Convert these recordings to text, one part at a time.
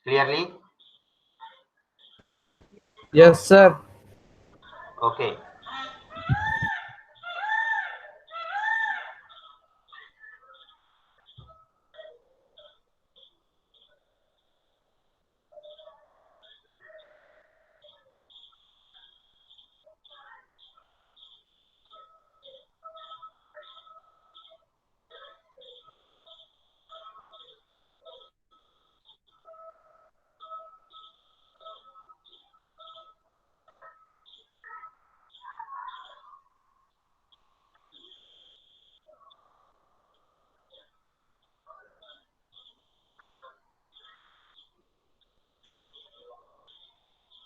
Clearly? Yes, sir. Okay.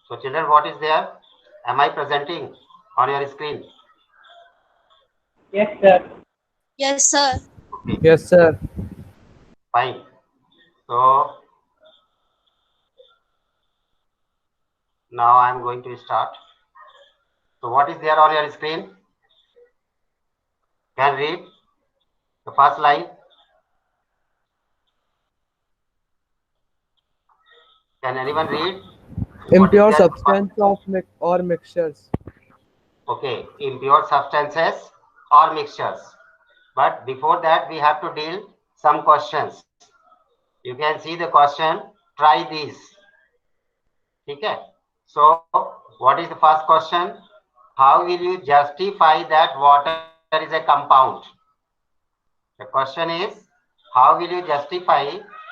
So children, what is there? Am I presenting on your screen? Yes, sir. Yes, sir. Okay, Yes, sir. fine. So now I am going to start. So what is there on your screen? Can read the first line. Can anyone read? What is Impure there in the first? substance of or mixtures. Okay, impure substances or mixtures. But before that, we have to deal some questions. You can see the question. Try these. Okay. So, what is the first question? How will you justify that water is a compound? The question is, how will you justify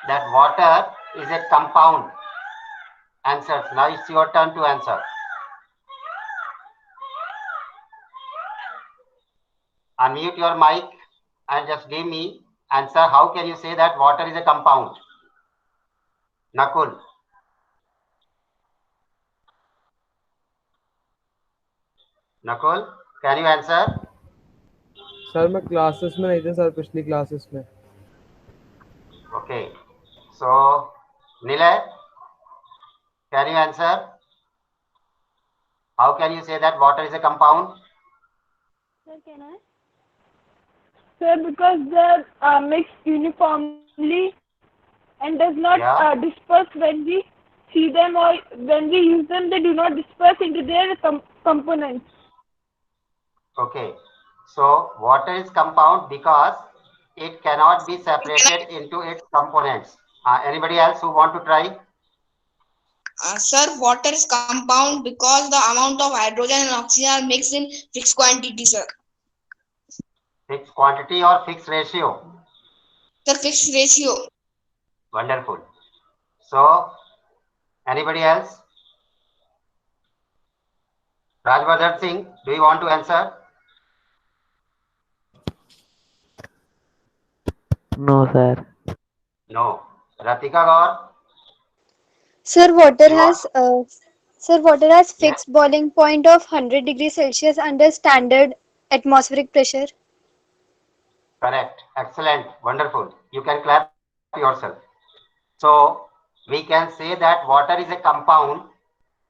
that water is a compound? Answers. Now it's your turn to answer. Unmute your mic and just give me answer. How can you say that water is a compound? Nakul. Nakul, can you answer? Sir मैं classes में नहीं था sir पिछली classes में. Okay. So, Nilay, can you answer? How can you say that water is a compound? Sir, can I? Sir, because they are mixed uniformly and does not Yeah. disperse when we see them or when we use them, they do not disperse into their components. Okay. So, water is compound because it cannot be separated into its components. Anybody else who want to try? Sir, water is compound because the amount of hydrogen and oxygen are mixed in fixed quantity, sir. Fixed quantity or fixed ratio? Sir, fixed ratio. Wonderful. So, anybody else? Rajvardhan Singh, do you want to answer? No, sir. No. Ratika Gaur? Sir, water You want? has water has Yes. fixed boiling point of 100 degrees Celsius under standard atmospheric pressure. Correct. Excellent. Wonderful. You can clap yourself. So, we can say that water is a compound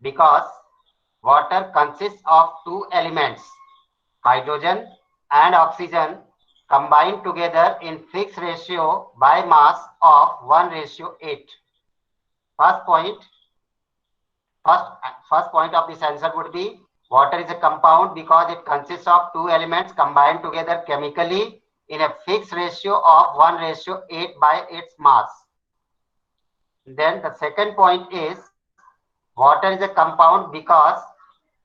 because water consists of two elements, hydrogen and oxygen, combined together in fixed ratio by mass of 1:8. First point, first, first point of this answer would be water is a compound because it consists of two elements combined together chemically in a fixed ratio of 1:8 by its mass. Then the second point is water is a compound because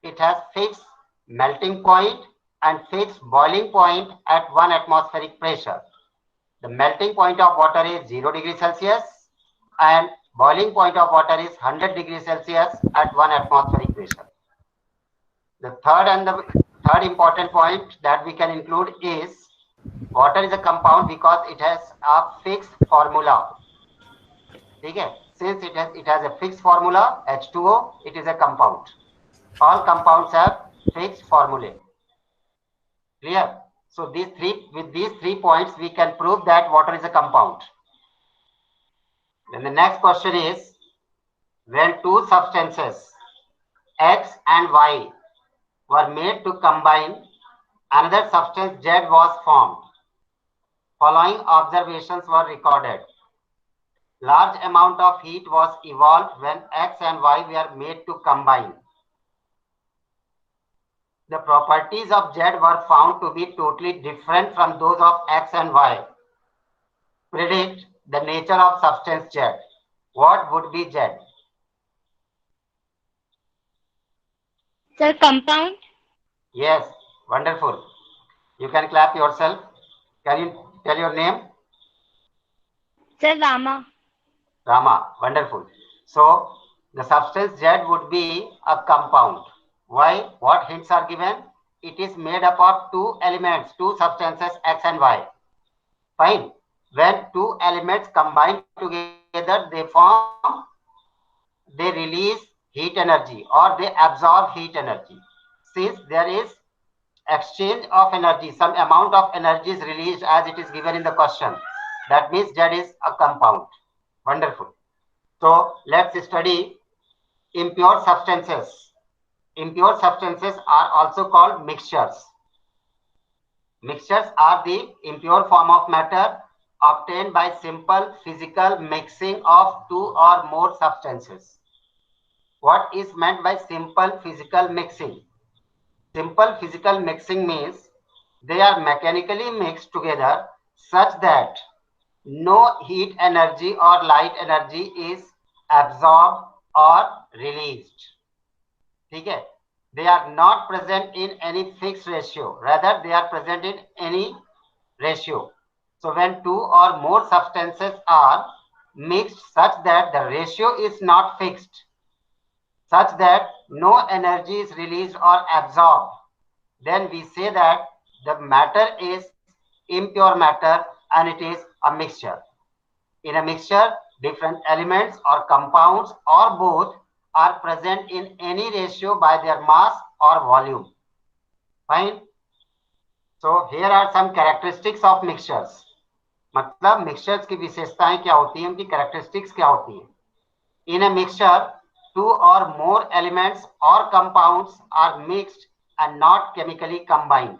it has fixed melting point and fixed boiling point at 1 atmospheric pressure. The melting point of water is 0 degrees Celsius and boiling point of water is 100 degrees Celsius at 1 atmospheric pressure. The third important point that we can include is water is a compound because it has a fixed formula. Okay? Since it has a fixed formula H2O, it is a compound. All compounds have fixed formulae. Clear? So with these three points, we can prove that water is a compound. Then the next question is, when two substances X and Y were made to combine, another substance Z was formed. Following observations were recorded. Large amount of heat was evolved when X and Y were made to combine. The properties of Z were found to be totally different from those of X and Y. Predict the nature of substance Z. What would be Z? Sir, compound. Yes, wonderful. You can clap yourself. Can you tell your name? Sir, Rama. Rama, wonderful. So the substance Z would be a compound. Why? What hints are given? It is made up of two elements, two substances X and Y. Fine. When two elements combine together, they release heat energy or they absorb heat energy. Since there is exchange of energy, some amount of energy is released as it is given in the question. That means Z is a compound. Wonderful. So let's study impure substances. Impure substances are also called mixtures. Mixtures are the impure form of matter obtained by simple physical mixing of two or more substances. What is meant by simple physical mixing? Simple physical mixing means they are mechanically mixed together such that no heat energy or light energy is absorbed or released. Okay? They are not present in any fixed ratio. Rather, they are present in any ratio. So when two or more substances are mixed such that the ratio is not fixed, such that no energy is released or absorbed, then we say that the matter is impure matter and it is a mixture. In a mixture, different elements or compounds or both are present in any ratio by their mass or volume. Fine. So here are some characteristics of mixtures. मतलब mixtures की विशेषताएं क्या होती हैं, उनकी characteristics क्या होती हैं. In a mixture, two or more elements or compounds are mixed and not chemically combined.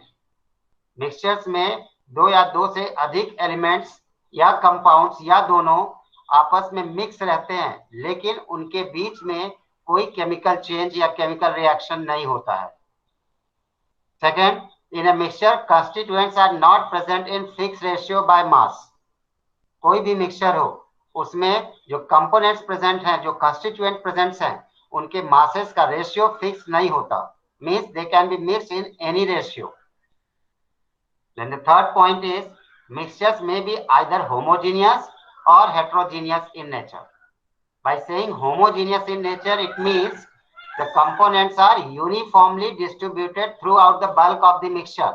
Mixtures में दो या दो से अधिक elements या compounds या दोनों आपस में mix रहते हैं, लेकिन उनके बीच में कोई chemical change या chemical reaction नहीं होता है. Second, in a mixture, constituents are not present in fixed ratio by mass. कोई भी mixture हो, उसमें जो components present हैं, जो constituent presents हैं, उनके masses का ratio fixed नहीं होता. Means they can be mixed in any ratio. Then the third point is mixtures may be either homogeneous or heterogeneous in nature. By saying homogeneous in nature, it means the components are uniformly distributed throughout the bulk of the mixture.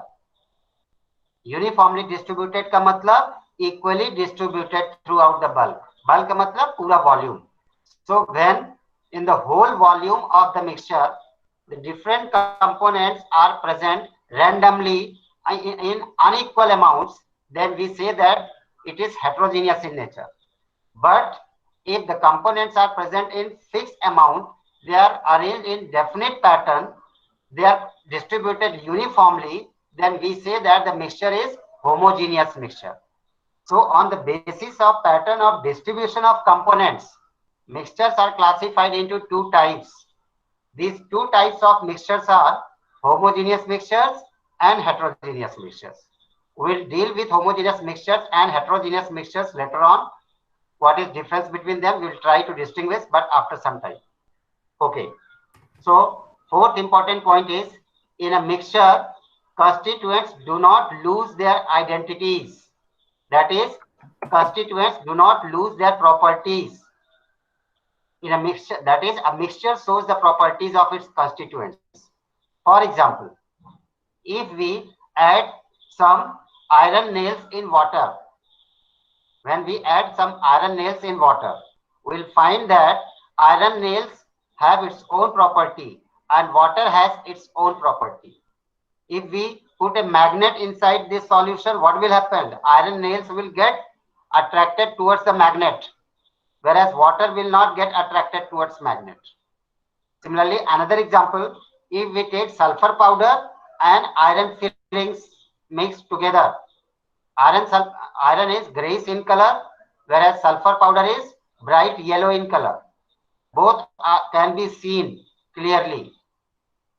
Uniformly distributed का मतलब equally distributed throughout the bulk. Bulk का मतलब पूरा volume. So when in the whole volume of the mixture, the different components are present randomly in unequal amounts, then we say that it is heterogeneous in nature. But if the components are present in fixed amount, they are arranged in definite pattern, they are distributed uniformly, then we say that the mixture is homogeneous mixture. So on the basis of pattern of distribution of components, mixtures are classified into two types. These two types of mixtures are homogeneous mixtures and heterogeneous mixtures. We will deal with homogeneous mixtures and heterogeneous mixtures later on. What is difference between them, we will try to distinguish, but after some time. Okay. So fourth important point is, in a mixture, constituents do not lose their identities. That is, constituents do not lose their properties. In a mixture, that is, a mixture shows the properties of its constituents. For example, if we add some iron nails in water, when we add some iron nails in water, we will find that iron nails have its own property and water has its own property. If we put a magnet inside this solution, what will happen? Iron nails will get attracted towards the magnet, whereas water will not get attracted towards magnet. Similarly, another example, if we take sulfur powder and iron fillings mixed together, iron is grayish in color, whereas sulfur powder is bright yellow in color. Both can be seen clearly.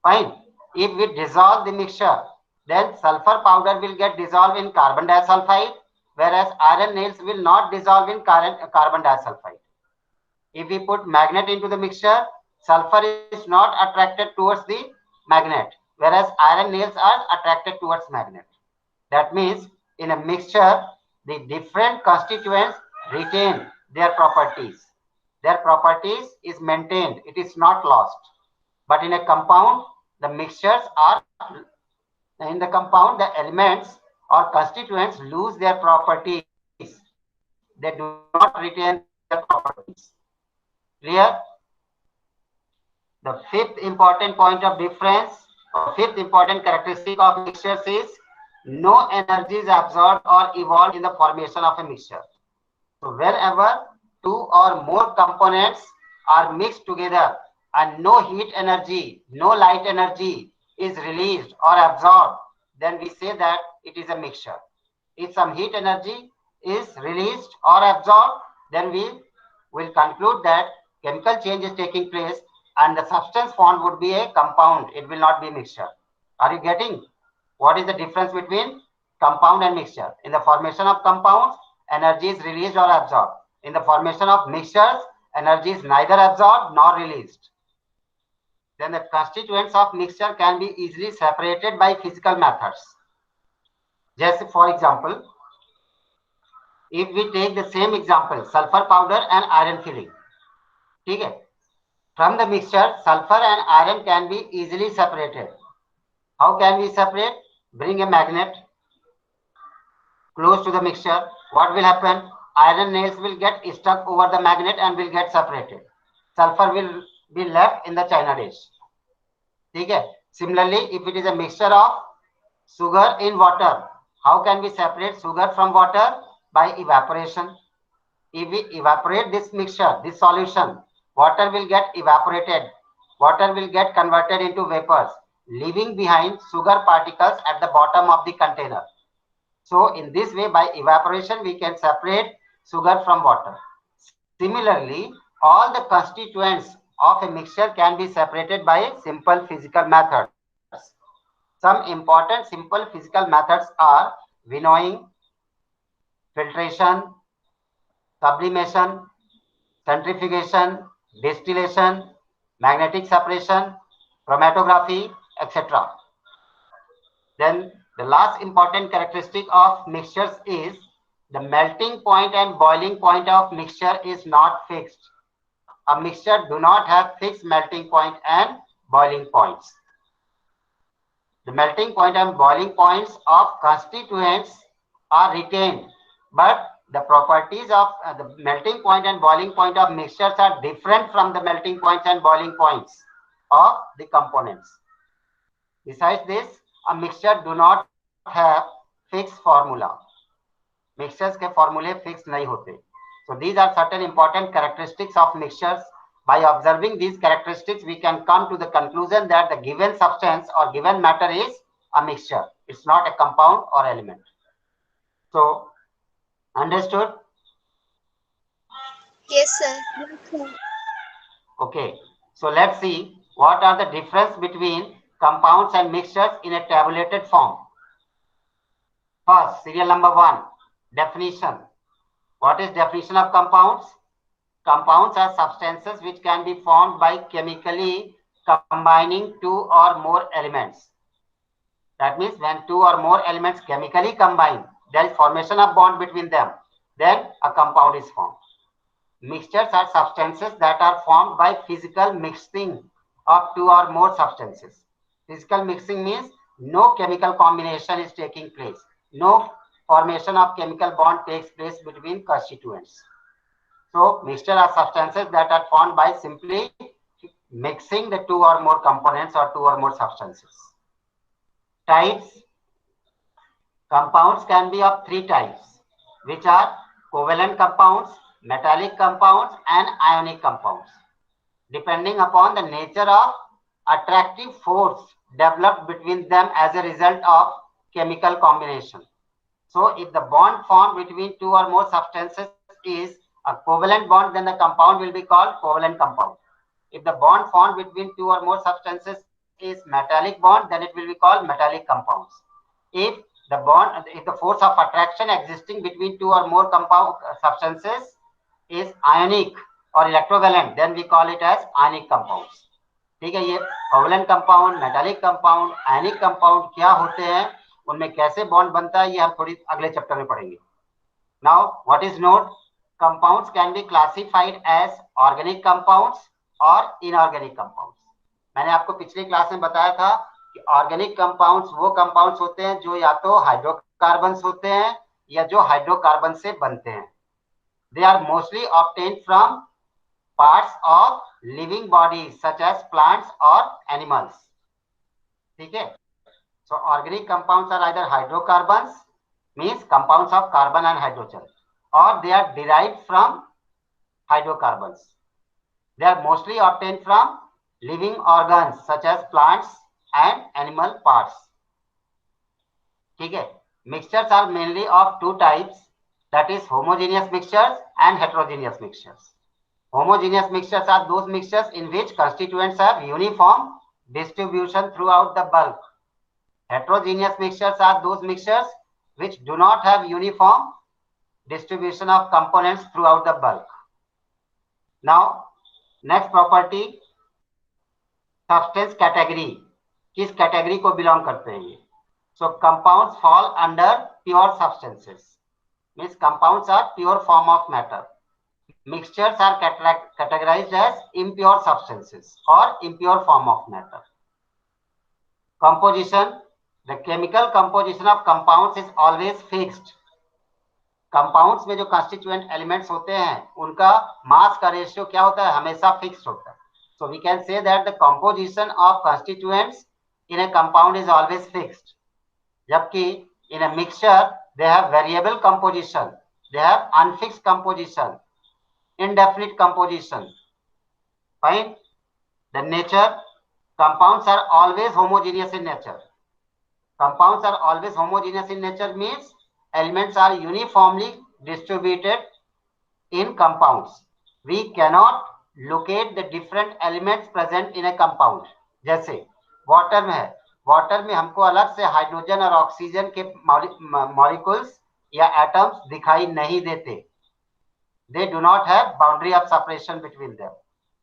Fine. If we dissolve the mixture, then sulfur powder will get dissolved in carbon disulfide, whereas iron nails will not dissolve in carbon disulfide. If we put magnet into the mixture, sulfur is not attracted towards the magnet, whereas iron nails are attracted towards magnet. That means in a mixture, the different constituents retain their properties. Their properties is maintained. It is not lost. But in a compound, the mixtures are, in the compound, the elements or constituents lose their properties. They do not retain their properties. Clear? The fifth important point of difference, or fifth important characteristic of mixtures is no energy is absorbed or evolved in the formation of a mixture. So wherever two or more components are mixed together and no heat energy, no light energy is released or absorbed, then we say that it is a mixture. If some heat energy is released or absorbed, then we will conclude that chemical change is taking place and the substance formed would be a compound. It will not be mixture. Are you getting what is the difference between compound and mixture? In the formation of compounds, energy is released or absorbed. In the formation of mixtures, energy is neither absorbed nor released. Then the constituents of mixture can be easily separated by physical methods. Just for example, if we take the same example, sulfur powder and iron filling. Okay. From the mixture, sulfur and iron can be easily separated. How can we separate? Bring a magnet close to the mixture. What will happen? Iron nails will get stuck over the magnet and will get separated. Sulfur will be left in the china dish. Okay. Similarly, if it is a mixture of sugar in water, how can we separate sugar from water? By evaporation. If we evaporate this mixture, this solution, water will get evaporated. Water will get converted into vapors, leaving behind sugar particles at the bottom of the container. So in this way, by evaporation, we can separate sugar from water. Similarly, all the constituents of a mixture can be separated by simple physical methods. Some important simple physical methods are winnowing, filtration, sublimation, centrifugation, distillation, magnetic separation, chromatography, etc. Then the last important characteristic of mixtures is the melting point and boiling point of mixture is not fixed. A mixture do not have fixed melting point and boiling points. The melting point and boiling points of constituents are retained, but the properties of the melting point and boiling point of mixtures are different from the melting points and boiling points of the components. Besides this, a mixture do not have fixed formula. Mixtures के formulae fixed नहीं होते. So these are certain important characteristics of mixtures. By observing these characteristics, we can come to the conclusion that the given substance or given matter is a mixture. It's not a compound or element. So, understood? Yes, sir. Okay. So let's see what are the difference between compounds and mixtures in a tabulated form. First, serial number 1, definition. What is definition of compounds? Compounds are substances which can be formed by chemically combining two or more elements. That means when two or more elements chemically combine, there is formation of bond between them. Then a compound is formed. Mixtures are substances that are formed by physical mixing of two or more substances. Physical mixing means no chemical combination is taking place. No formation of chemical bond takes place between constituents. So, mixture are substances that are formed by simply mixing the two or more components or two or more substances. Types. Compounds can be of 3 types, which are covalent compounds, metallic compounds, and ionic compounds, depending upon the nature of attractive force developed between them as a result of chemical combination. So, if the bond formed between two or more substances is a covalent bond, then the compound will be called covalent compound. If the bond formed between two or more substances is metallic bond, then it will be called metallic compounds. If the force of attraction existing between two or more compound substances is ionic or electrovalent, then we call it as ionic compounds. ठीक है, ये covalent compound, metallic compound, ionic compound क्या होते हैं, उनमें कैसे bond बनता है, ये हम थोड़ी अगले चैप्टर में पढ़ेंगे. Now what is note, compounds can be classified as organic compounds और इनऑर्गेनिक कंपाउंड्स. मैंने आपको पिछली क्लास में बताया था कि ऑर्गेनिक कंपाउंड्स वो कंपाउंड्स होते हैं जो या तो हाइड्रोकार्बन्स होते हैं या जो हाइड्रोकार्बन से बनते हैं. They are mostly obtained from parts of living bodies such as plants or animals. ठीक है, so organic compounds are either hydrocarbons, means compounds of carbon and hydrogen, or they are derived from hydrocarbons. They are mostly obtained from living organs such as plants and animal parts. ठीक है, mixtures are mainly of two types, that is homogeneous mixtures and heterogeneous mixtures. Homogeneous mixtures are those mixtures in which constituents have uniform distribution throughout the bulk. Heterogeneous mixtures are those mixtures which do not have uniform distribution of components throughout the bulk. Now, next property, substance category. किस category को belong करते हैं ये? So, compounds fall under pure substances. Means compounds are pure form of matter. Mixtures are categorized as impure substances or impure form of matter. Composition, the chemical composition of compounds is always fixed. Compounds में जो constituent elements होते हैं उनका mass का ratio क्या होता है, हमेशा fixed होता है. So we can say that the composition of constituents in a compound is always fixed. जबकि in a mixture they have variable composition, they have unfixed composition, indefinite composition. Fine. The nature, compounds are always homogeneous in nature. Compounds are always homogeneous in nature means elements are uniformly distributed in compounds. We cannot locate the different elements present in a compound. जैसे water में है, water में हमको अलग से hydrogen और oxygen के molecules या एटम्स दिखाई नहीं देते. They do not have boundary of separation between them.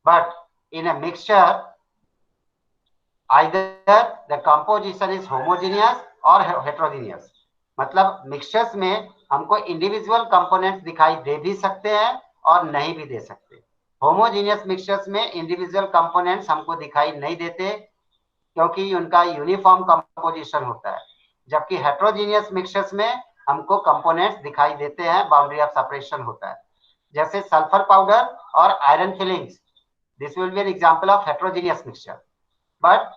But in a mixture, either the composition is homogeneous or heterogeneous. मतलब mixtures में हमको individual components दिखाई दे भी सकते हैं और नहीं भी दे सकते. Homogeneous mixtures में individual components हमको दिखाई नहीं देते क्योंकि उनका uniform composition होता है. जबकि heterogeneous mixtures में हमको components दिखाई देते हैं, boundary of separation होता है. जैसे सल्फर पाउडर और iron filings, this will be an example of heterogeneous mixture. But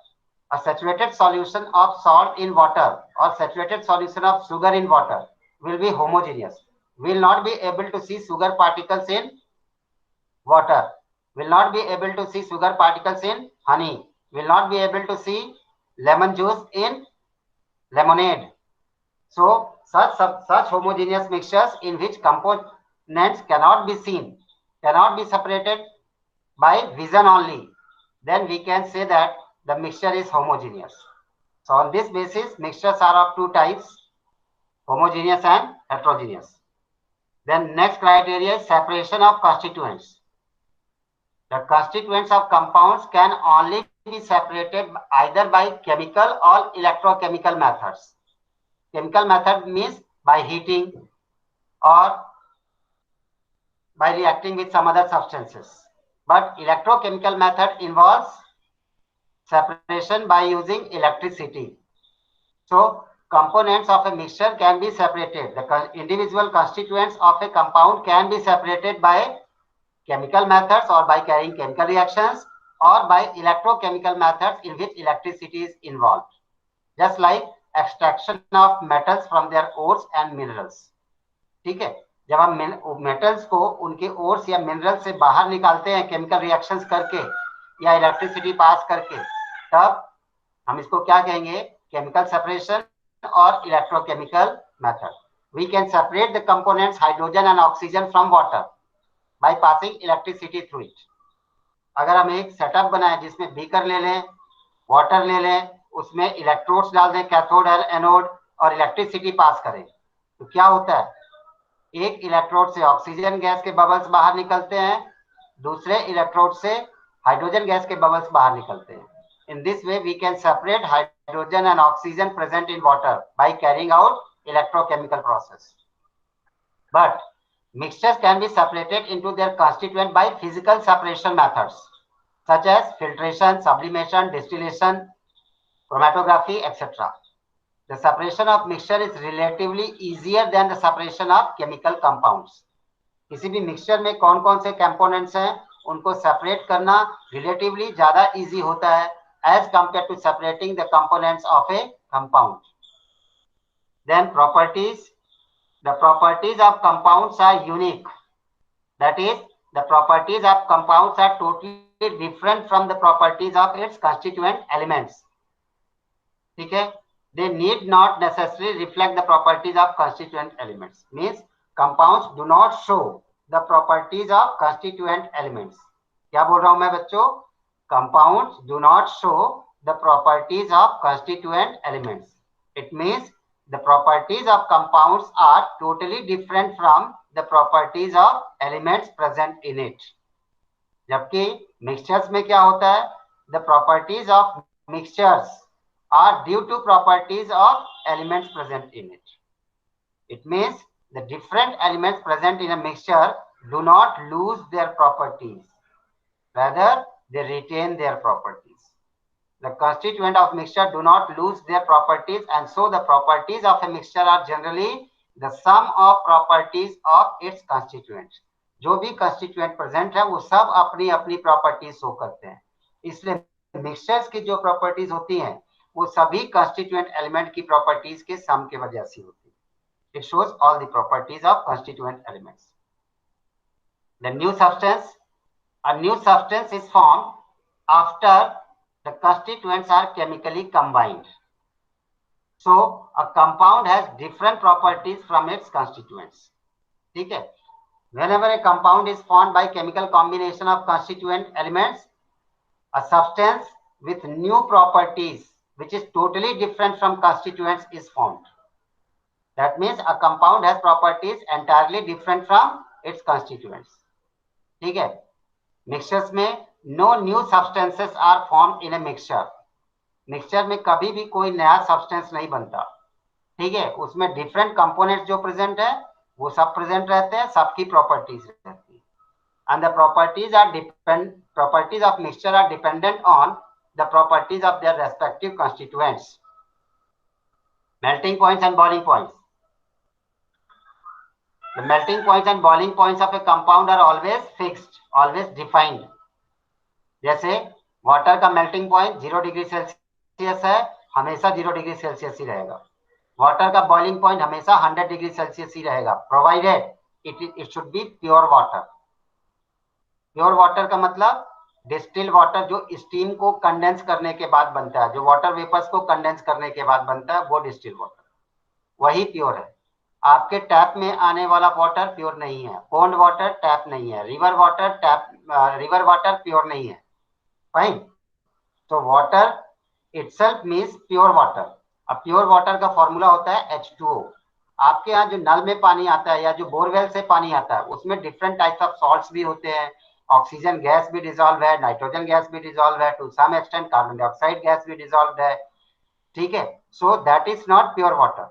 a saturated solution of salt in water और saturated solution of sugar in water will be homogeneous. Will not be able to see sugar particles in water, will not be able to see sugar particles in honey, will not be able to see lemon juice in lemonade. So such homogeneous mixtures in which components cannot be seen, cannot be separated by vision only, then we can say that the mixture is homogeneous. So on this basis, mixtures are of two types, homogeneous and heterogeneous. Then next criteria is separation of constituents. The constituents of compounds can only be separated either by chemical or electrochemical methods. Chemical method means by heating or by reacting with some other substances. But electrochemical method involves separation by using electricity. So components of a mixture can be separated. The individual constituents of a compound can be separated by chemical methods or by carrying chemical reactions or by electrochemical methods in which electricity is involved. Just like extraction of metals from their ores and minerals. ठीक है, जब हम metals को उनके ores या mineral से बाहर निकालते हैं केमिकल रिएक्शंस करके या इलेक्ट्रिसिटी पास करके, तब हम इसको क्या कहेंगे, केमिकल सेपरेशन और electrochemical method. We can separate the components hydrogen and oxygen from water. by passing electricity through it. अगर हम एक सेटअप बनाए जिसमें बीकर ले लें, वाटर ले लें, उसमें इलेक्ट्रोड्स डाल दें, कैथोड और एनोड, और इलेक्ट्रिसिटी पास करें, तो क्या होता है? एक इलेक्ट्रोड से ऑक्सीजन गैस के बबल्स बाहर निकलते हैं, दूसरे इलेक्ट्रोड से हाइड्रोजन गैस के बबल्स बाहर निकलते हैं. In this way, we can separate hydrogen and oxygen present in water by carrying out electrochemical process. But mixtures can be separated into their constituent by physical separation methods, such as filtration, sublimation, distillation, chromatography, etc. The separation of mixture is relatively easier than the separation of chemical compounds. किसी भी mixture में कौन कौन से components हैं, उनको separate करना relatively ज्यादा इजी होता है as compared to separating the components of a compound. Then properties. The properties of compounds are unique. That is, the properties of compounds are totally different from the properties of its constituent elements. ठीक है? They need not necessarily reflect the properties of constituent elements. Means compounds do not show the properties of constituent elements. क्या बोल रहा हूं मैं बच्चों? Compounds do not show the properties of constituent elements. It means the properties of compounds are totally different from the properties of elements present in it. जबकि mixtures में क्या होता है? The properties of mixtures are due to properties of elements present in it. It means the different elements present in a mixture do not lose their properties. Rather, they retain their properties. The constituent of mixture do not lose their properties, and so the properties of a mixture are generally the sum of properties of its constituents. जो भी constituent present है वो सब अपनी अपनी properties show करते हैं. इसलिए mixtures की जो properties होती हैं वो सभी constituent element की properties के sum के वजह से होती है. It shows all the properties of constituent elements. The new substance. A new substance is formed after the constituents are chemically combined. So a compound has different properties from its constituents. ठीक है? Whenever a compound is formed by chemical combination of constituent elements, a substance with new properties which is totally different from constituents is formed. That means a compound has properties entirely different from its constituents. ठीक है? Mixtures में no new substances are formed in a mixture. Mixture में कभी भी कोई नया substance नहीं बनता. ठीक है? उसमें different components जो present है वो सब present रहते हैं, सबकी properties रहती है. And the properties of mixture are dependent on the properties of their respective constituents. Melting points and boiling points. The melting points and boiling points of a compound are always fixed, always defined. जैसे water का melting point 0 degree Celsius है, हमेशा 0 degree Celsius ही रहेगा. Water का boiling point हमेशा 100 degree Celsius ही रहेगा, provided it should be pure water. Pure water का मतलब डिस्टिल वाटर जो स्टीम को कंडेंस करने के बाद बनता है, जो वाटर वेपर्स को कंडेंस करने के बाद बनता है वो डिस्टिल वाटर, वही प्योर है. आपके टैप में आने वाला वाटर प्योर नहीं है, पॉन्ड वाटर टैप नहीं है, रिवर वाटर प्योर नहीं है. फाइन. तो water itself means pure water. अब प्योर वाटर का फॉर्मूला होता है H2O. आपके यहाँ जो नल में पानी आता है या जो बोरवेल से पानी आता है उसमें डिफरेंट टाइप्स ऑफ सॉल्ट्स भी होते हैं. ऑक्सीजन गैस भी डिजॉल्व है, नाइट्रोजन गैस भी डिजॉल्व है, to some extent carbon dioxide gas भी डिजॉल्व है. ठीक है? So that is not pure water.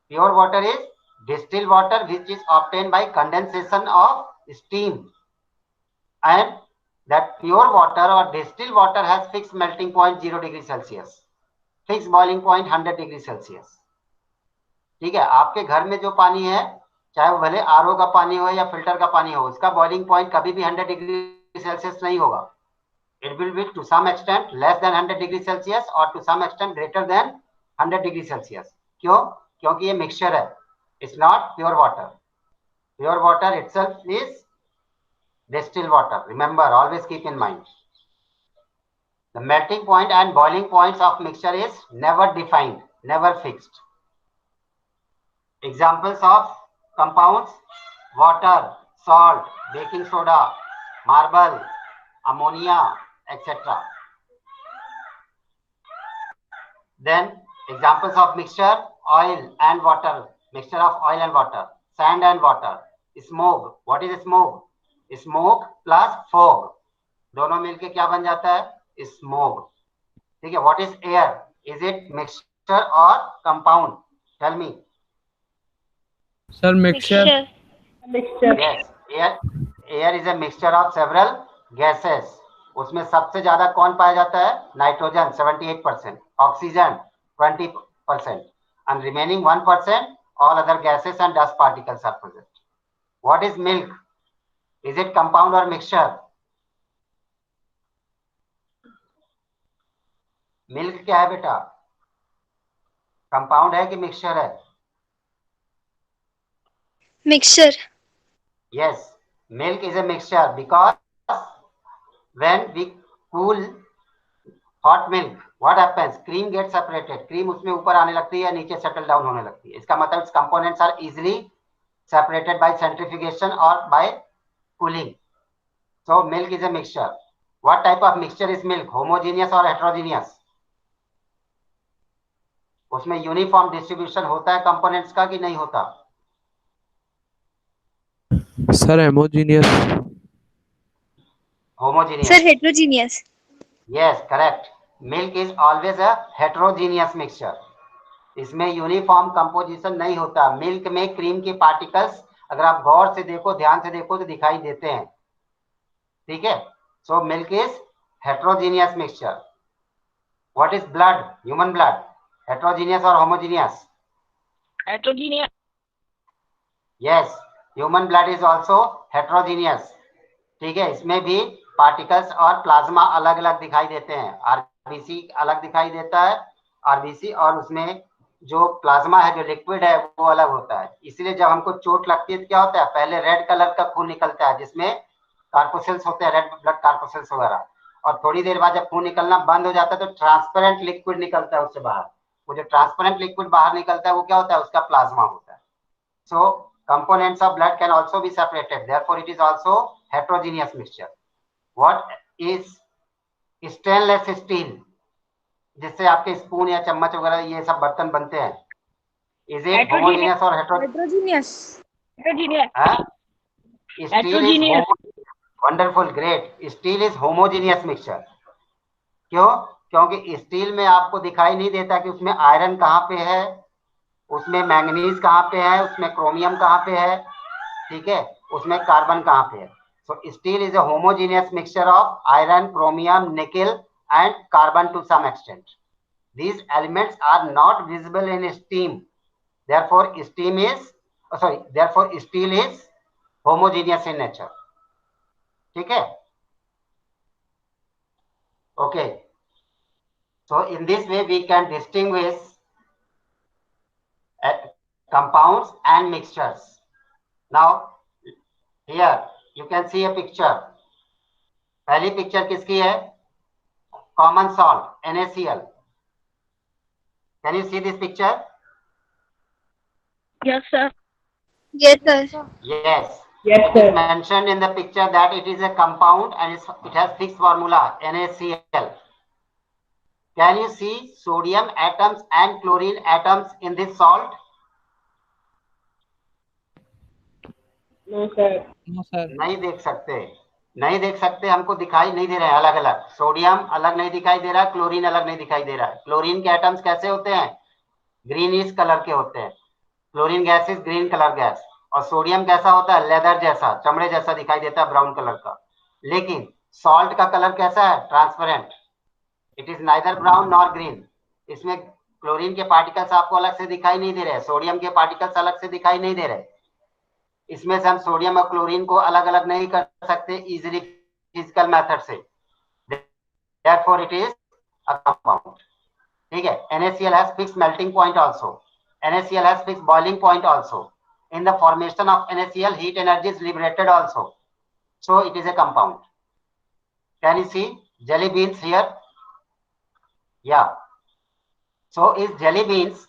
Pure water is distilled water which is obtained by condensation of steam, and that pure water or distilled water has fixed melting point 0 degree Celsius, fixed boiling point 100 degree Celsius. ठीक है? आपके घर में जो पानी है, चाहे वो भले आरओ का पानी हो या फिल्टर का पानी हो, उसका बॉइलिंग पॉइंट कभी भी 100 डिग्री सेल्सियस नहीं होगा. It will be to some extent less than 100 degree Celsius or to some extent greater than 100 degree Celsius. क्यों? क्योंकि ये मिक्सचर है. It's not pure water. Pure water itself is distilled water. Remember, always keep in mind. The melting point and boiling points of mixture is never defined, never fixed. Examples of compounds: water, salt, baking soda, marble, ammonia, etc. Then examples of mixture: oil and water, mixture of oil and water, sand and water, smoke. What is smoke? Smoke plus fog, दोनों मिलके क्या बन जाता है? Smoke. ठीक है. What is air? Is it mixture or compound? Tell me. Sir, mixture. Mixture. Yes, air is a mixture of several gases. उसमें सबसे ज्यादा कौन पाया जाता है? Nitrogen 78%, oxygen 20%, and remaining 1% all other gases and dust particles are present. What is milk? Is it compound or mixture? Milk क्या है बेटा? कंपाउंड है कि मिक्सचर है? Mixture. Yes, milk is a mixture because when we cool hot milk, what happens? Cream gets separated. Cream उसमें ऊपर आने लगती है, नीचे settle down होने लगती है. इसका मतलब its components are easily separated by centrifugation or by cooling. So milk is a mixture. What type of mixture is milk? Homogeneous or heterogeneous? उसमें यूनिफॉर्म डिस्ट्रीब्यूशन होता है कंपोनेंट्स का कि नहीं होता? Sir, homogeneous. Homogeneous. Sir, heterogeneous. Yes, correct. Milk is always a heterogeneous mixture. इसमें uniform composition नहीं होता. मिल्क में क्रीम के पार्टिकल्स अगर आप गौर से देखो, ध्यान से देखो तो दिखाई देते हैं. ठीक है. So milk is heterogeneous mixture. What is blood? Human blood heterogeneous और homogeneous? Heterogeneous. Yes, human blood is also heterogeneous. ठीक है. इसमें भी पार्टिकल्स और प्लाज्मा अलग अलग दिखाई देते हैं. आरबीसी अलग दिखाई देता है, आरबीसी, और उसमें जो प्लाज्मा है, जो लिक्विड है, वो अलग होता है. इसलिए जब हमको चोट लगती है तो क्या होता है? पहले रेड कलर का खून निकलता है जिसमें कार्पोसेल्स होते हैं, रेड ब्लड कार्पोसेल्स वगैरह, और थोड़ी देर बाद जब खून निकलना बंद हो जाता है तो ट्रांसपेरेंट लिक्विड निकलता है उससे बाहर. वो जो ट्रांसपेरेंट लिक्विड बाहर निकलता है वो क्या होता है? उसका प्लाज्मा होता है. सो components of blood can also be separated, therefore it is also heterogeneous mixture. What is stainless steel, जिससे आपके स्पून या चम्मच वगैरह ये सब बर्तन बनते हैं? Is it homogeneous or Heterogeneous. Heterogeneous. Steel is wonderful, great. Steel is homogeneous mixture. क्यों? क्योंकि स्टील में आपको दिखाई नहीं देता कि उसमें आयरन कहाँ पे है, उसमें मैंगनीज कहाँ पे है, उसमें क्रोमियम कहाँ पे है. ठीक है. उसमें कार्बन कहाँ पे है. So steel is a homogeneous mixture of iron, chromium, nickel and carbon to some extent. These elements are not visible in steam. Therefore, steel is homogeneous in nature. ठीक है. Okay. So in this way we can distinguish compounds and mixtures. Now here you can see a picture. पहली picture किसकी है? Common salt, NaCl. Can you see this picture? Yes, sir. Yes, sir. Yes. Yes, It is mentioned in the picture that it is a compound and it has fixed formula NaCl. Can you see sodium atoms and chlorine atoms in this salt? No, sir. No, sir. नहीं देख सकते. नहीं देख सकते, हमको दिखाई नहीं दे रहे हैं. अलग अलग सोडियम अलग नहीं दिखाई दे रहा है, क्लोरीन अलग नहीं दिखाई दे रहा है. क्लोरीन के एटम्स कैसे होते हैं? ग्रीनिश कलर के होते हैं. Chlorine gas is green colour gas. और सोडियम कैसा होता है? लेदर जैसा, चमड़े जैसा दिखाई देता है, ब्राउन कलर का. लेकिन सॉल्ट का कलर कैसा है? Transparent. It is neither brown nor green. इसमें क्लोरीन के पार्टिकल्स आपको अलग से दिखाई नहीं दे रहे, सोडियम के पार्टिकल्स अलग से दिखाई नहीं दे रहे. इसमें से हम सोडियम और क्लोरीन को अलग अलग नहीं कर सकते इजीली फिजिकल मेथड से. Therefore it is a compound. ठीक है. NaCl has fixed melting point also. NaCl has fixed boiling point also. In the formation of NaCl, heat energy is liberated also. So it is a compound. Can you see jelly beans here? Yeah. So is jelly beans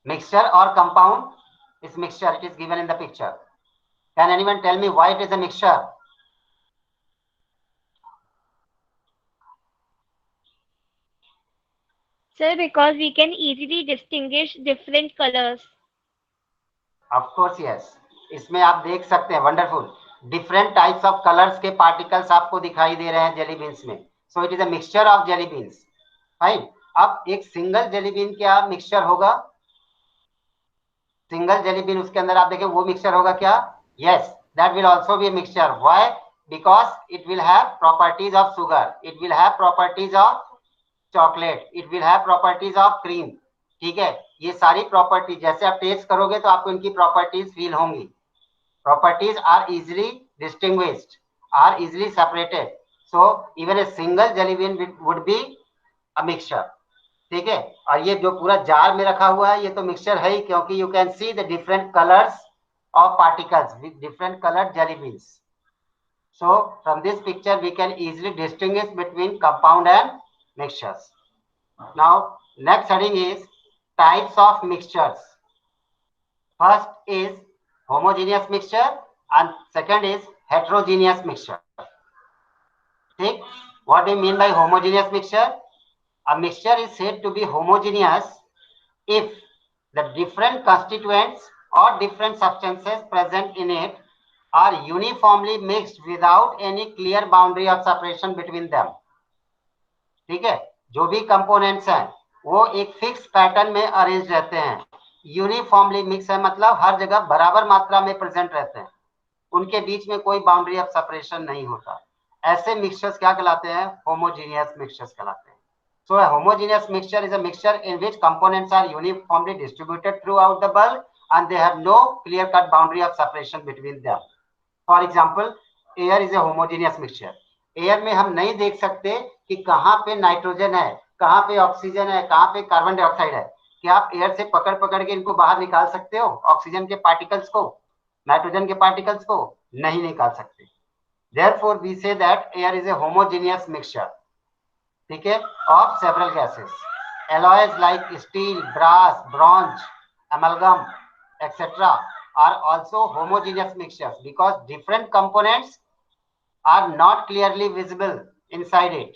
mixture or compound? It's mixture. It is given in the picture. Can anyone tell me why it is a mixture? Sir, because we can easily distinguish different colors. Of course, yes. इसमें आप देख सकते हैं, wonderful, different types of colours के particles आपको दिखाई दे रहे हैं जेली बीन्स में. So it is a mixture of jelly beans. Fine. अब एक सिंगल जेली बीन क्या मिक्सचर होगा? सिंगल जेली बीन, उसके अंदर आप देखें वो मिक्सचर होगा क्या? Yes, that will also be a mixture. Why? Because it will have properties of sugar, it will have properties of chocolate, it will have properties of cream. ठीक है, ये सारी प्रॉपर्टी जैसे आप टेस्ट करोगे तो आपको इनकी प्रॉपर्टीज फील होंगी. Properties are easily distinguished, are easily separated. So even a single jelly bean would be a mixture. ठीक है, और ये जो पूरा जार में रखा हुआ है ये तो मिक्सचर है ही, क्योंकि you can see the different colours of particles with different coloured jelly beans. So from this picture we can easily distinguish between compound and mixtures. Now next heading is types of mixtures. First is homogeneous mixture and second is heterogeneous mixture. ठीक? What do you mean by homogeneous mixture? A mixture is said to be homogeneous if the different constituents or different substances present in it are uniformly mixed without any clear boundary of separation between them. ठीक है, जो भी components हैं वो एक fix pattern में arrange रहते हैं. यूनिफॉर्मली मिक्स है मतलब हर जगह बराबर मात्रा में प्रेजेंट रहते हैं, उनके बीच में कोई बाउंड्री ऑफ सेपरेशन नहीं होता. ऐसे मिक्सचर्स क्या कहलाते हैं? होमोजीनियस मिक्सचर्स कहलाते हैं. So a homogeneous mixture is a mixture in which components are uniformly distributed throughout the bulk and they have no clear-cut boundary of separation between them. For example, air is a homogeneous mixture. Air में हम नहीं देख सकते कि कहाँ पे nitrogen है, कहाँ पे ऑक्सीजन है, कहाँ पे कार्बन डाइऑक्साइड है. क्या आप एयर से पकड़ पकड़ के इनको बाहर निकाल सकते हो? ऑक्सीजन के पार्टिकल्स को, नाइट्रोजन के पार्टिकल्स को नहीं निकाल सकते. Therefore, we say that air is a homogeneous mixture. ठीक है, of several gases. Alloys like steel, brass, bronze, amalgam, etc. are also homogeneous mixtures because different components are not clearly visible inside it.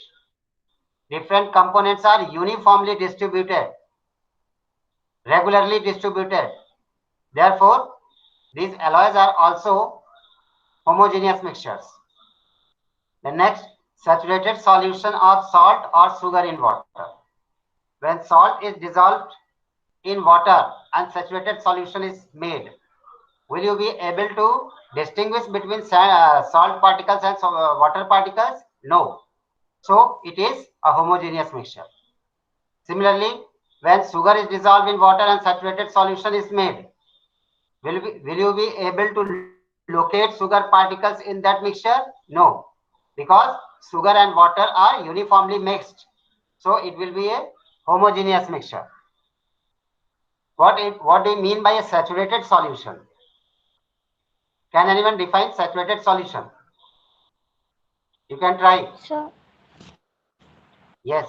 Different components are uniformly distributed, regularly distributed. Therefore, these alloys are also homogeneous mixtures. The next, saturated solution of salt or sugar in water. When salt is dissolved in water and saturated solution is made, will you be able to distinguish between salt particles and water particles? No. So it is a homogeneous mixture. Similarly, when sugar is dissolved in water and saturated solution is made, will you be able to locate sugar particles in that mixture? No, because sugar and water are uniformly mixed. So it will be a homogeneous mixture. What do you mean by a saturated solution? Can anyone define saturated solution? You can try. Sir. Yes.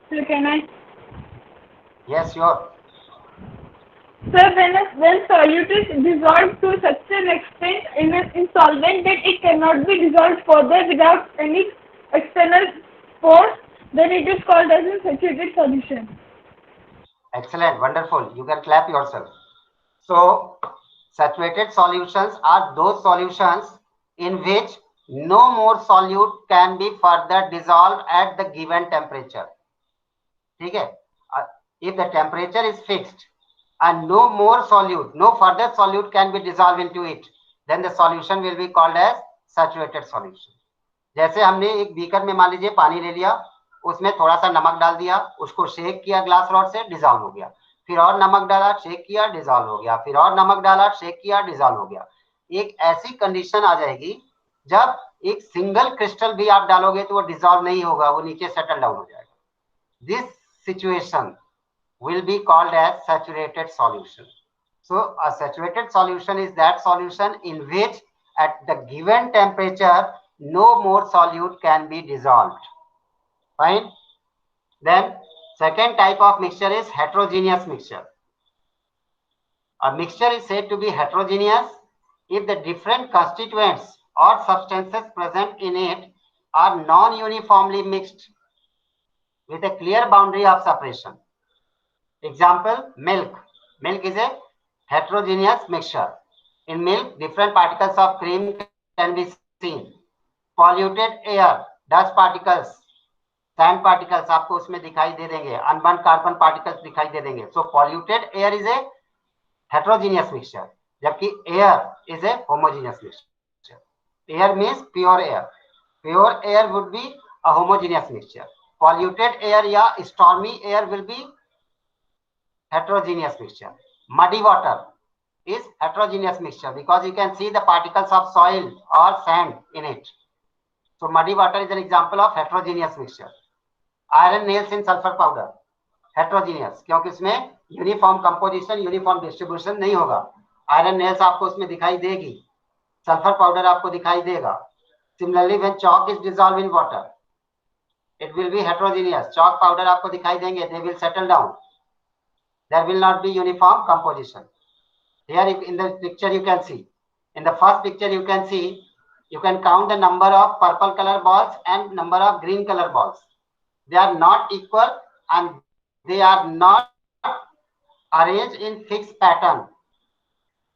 Sir, can I? Yes, sure. Sir, when solute is dissolved to such an extent in solvent that it cannot be dissolved further without any external force, then it is called as a saturated solution. Excellent, wonderful. You can clap yourself. So, saturated solutions are those solutions in which no more solute can be further dissolved at the given temperature. ठीक है? If the temperature is fixed and no more solute, no further solute can be dissolved into it, then the solution will be called as saturated solution. जैसे हमने एक beaker में मान लीजिए पानी ले लिया, उसमें थोड़ा सा नमक डाल दिया, उसको शेक किया ग्लास रॉड से, डिजॉल्व हो गया, फिर और नमक डाला, शेक किया, डिजॉल्व हो गया, फिर और नमक डाला, शेक किया, डिजॉल्व हो गया. एक ऐसी कंडीशन आ जाएगी जब एक सिंगल क्रिस्टल भी आप डालोगे तो वो डिजॉल्व नहीं होगा, वो नीचे सेटल डाउन हो जाएगा. This situation will be called as saturated solution. So a saturated solution is that solution in which at the given temperature no more solute can be dissolved. Fine. Then second type of mixture is heterogeneous mixture. A mixture is said to be heterogeneous if the different constituents or substances present in it are non-uniformly mixed with a clear boundary of separation. Example, milk. Milk is a heterogeneous mixture. In milk, different particles of cream can be seen. Polluted air, dust particles, sand particles आपको उसमें दिखाई दे देंगे. Unburned carbon particles दिखाई दे देंगे. So polluted air is a heterogeneous mixture, जबकि air is a homogeneous mixture. Air means pure air. Pure air would be a homogeneous mixture. Polluted air या stormy air will be heterogeneous mixture. Muddy water is heterogeneous mixture because you can see the particles of soil or sand in it. So muddy water is an example of heterogeneous mixture. Iron nails in sulfur powder, heterogeneous, क्योंकि इसमें uniform composition, uniform distribution नहीं होगा. Iron nails आपको उसमें दिखाई देगी, sulphur powder आपको दिखाई देगा. Similarly, when chalk is dissolved in water, it will be heterogeneous. Chalk powder आपको दिखाई देंगे, they will settle down. There will not be uniform composition. Here in the picture you can see. In the first picture you can see, you can count the number of purple color balls and number of green color balls. They are not equal and they are not arranged in fixed pattern.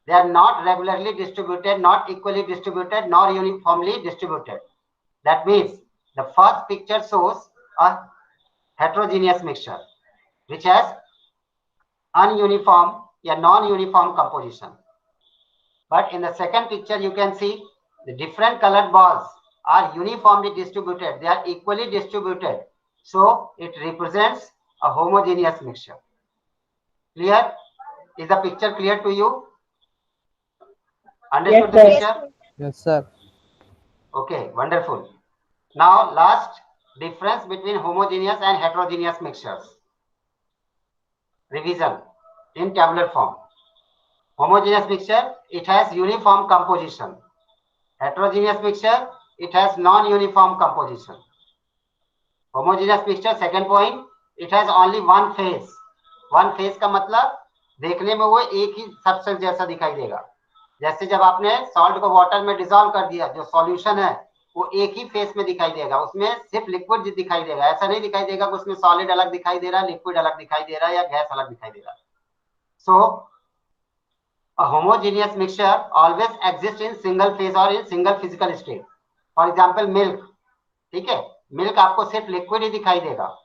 They are not regularly distributed, not equally distributed, nor uniformly distributed. That means the first picture shows a heterogeneous mixture which has ununiform or non-uniform composition. But in the second picture you can see the different colored balls are uniformly distributed. They are equally distributed. So it represents a homogeneous mixture. Clear? Is the picture clear to you? Understood the picture? Yes, sir. Okay, wonderful. Now last difference between homogeneous and heterogeneous mixtures. Revision in tabular form. Homogeneous mixture, it has uniform composition. Heterogeneous mixture, it has non-uniform composition. Homogeneous mixture, second point, it has only one phase. One phase का मतलब देखने में वो एक ही substance जैसा दिखाई देगा. जैसे जब आपने सॉल्ट को वाटर में डिसॉल्व कर दिया, जो सॉल्यूशन है वो एक ही फेस में दिखाई देगा, उसमें सिर्फ लिक्विड दिखाई देगा. ऐसा नहीं दिखाई देगा कि उसमें सॉलिड अलग दिखाई दे रहा है, लिक्विड अलग दिखाई दे रहा है या गैस अलग दिखाई दे रहा है. So a homogeneous mixture always exists in single phase or in single physical state. For example, milk. ठीक है, मिल्क आपको सिर्फ लिक्विड ही दिखाई देगा,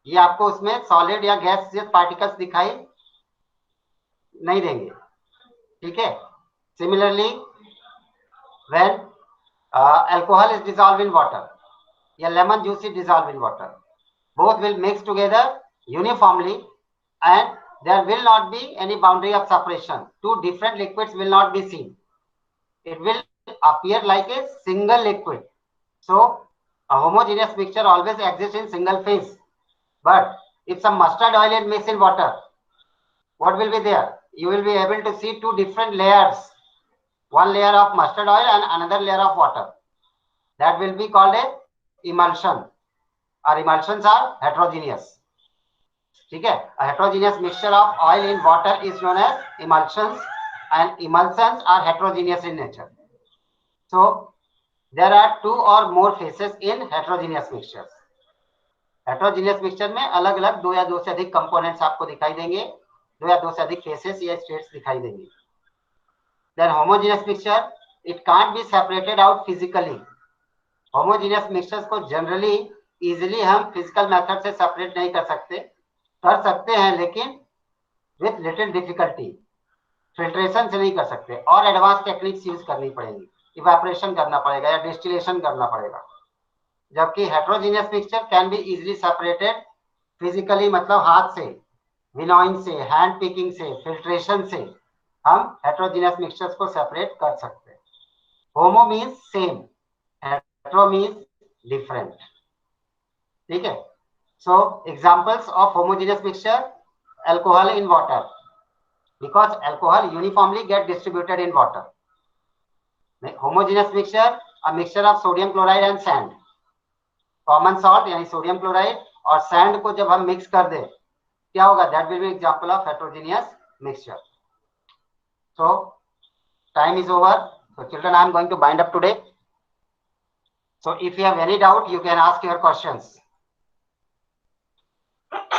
ये आपको उसमें सॉलिड या गैस पार्टिकल्स दिखाई नहीं देंगे. ठीक है. Similarly when alcohol is dissolved in water या lemon juice is dissolved in water, both will mix together uniformly and there will not be any boundary of separation. Two different liquids will not be seen. It will appear like a single liquid. So a homogeneous mixture always exists in single phase. But if some mustard oil is mixed in water, what will be there? You will be able to see two different layers. One layer of mustard oil and another layer of water. That will be called a emulsion. Our emulsions are heterogeneous. ठीक है. A heterogeneous mixture of oil in water is known as emulsions, and emulsions are heterogeneous in nature. So there are two or more phases in heterogeneous mixtures. Heterogeneous mixture में अलग अलग दो या दो से अधिक components आपको दिखाई देंगे, दो या दो से अधिक phases या states दिखाई देंगे. Then homogeneous mixture, it can't be separated out physically. Homogeneous mixtures को generally easily हम physical method से separate नहीं कर सकते हैं लेकिन with little difficulty. Filtration से नहीं कर सकते और advanced techniques use करनी पड़ेगी. Evaporation करना पड़ेगा या distillation करना पड़ेगा. जबकि heterogeneous mixture can be easily separated physically, मतलब हाथ से, winnowing से, hand picking से, filtration से हम heterogeneous mixtures को separate कर सकते हैं. Homo means same, hetero means different. ठीक है. So examples of homogeneous mixture: alcohol in water, because alcohol uniformly get distributed in water. Homogeneous mixture, a mixture of sodium chloride and sand. Common salt यानी sodium chloride और sand को जब हम mix कर दें क्या होगा? That will be example of heterogeneous mixture. So time is over. So children, I am going to bind up today. So if you have any doubt, you can ask your questions.